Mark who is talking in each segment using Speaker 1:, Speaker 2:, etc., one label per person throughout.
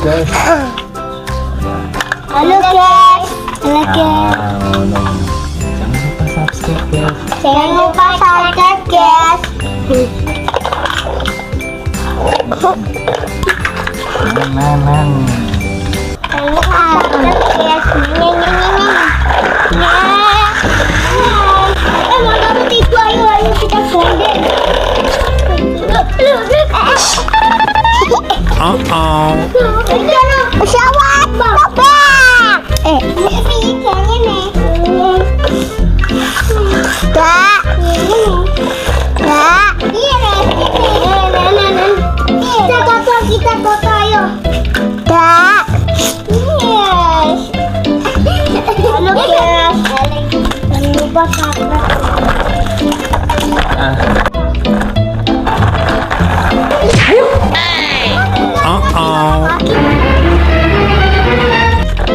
Speaker 1: guys.
Speaker 2: Halo guys. Halo guys.
Speaker 1: Jangan lupa subscribe guys.
Speaker 2: Jangan lupa subscribe guys.
Speaker 1: Jangan lupa subscribe guys. Mau ganti itu, ayo kita gandeng. Pesawat terbang. Ini kayaknya nih. Kak. Kak. Iya nih. Kita foto ayo. Kak. Yes. Halo guys. Jangan lupa subscribe.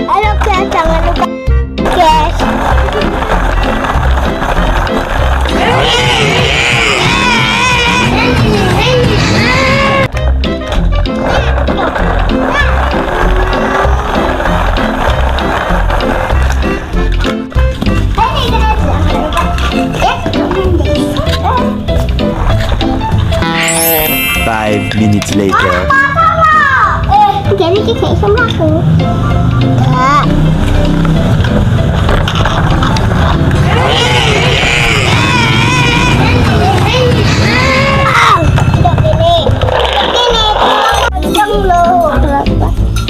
Speaker 1: Halo guys, jangan lupa guys.
Speaker 3: Five minutes later.
Speaker 1: Jadi kita sama aku. Kak.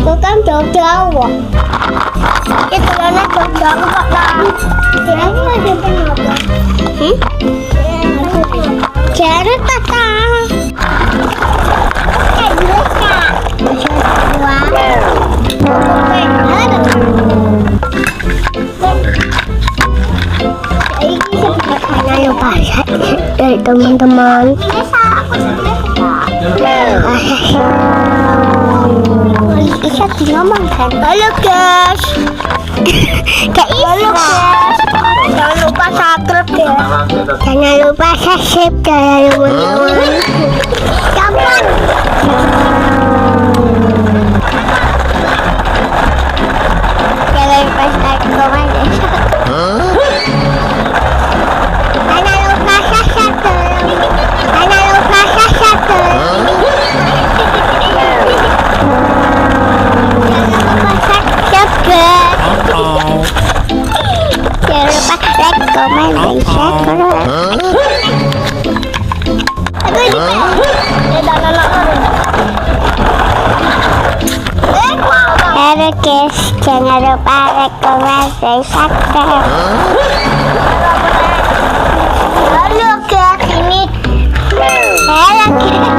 Speaker 1: Bukan jauh-jauh. Itu karena jauh-jauh kok lah. Jangan ada kenapa? Jangan tata. Jangan lupa dari teman-teman. Bisa ngomongkan. Halo guys. Halo guys. Jangan lupa subscribe ya. Jangan lupa subscribe ya teman-teman. Jangan. Jangan lupa like, comment, dan subscribe. Jangan lupa subscribe. Jangan lupa subscribe. Jangan lupa like, comment, dan share. Halo guys, jangan lupa like, comment, dan subscribe. Halo guys, ini halo guys.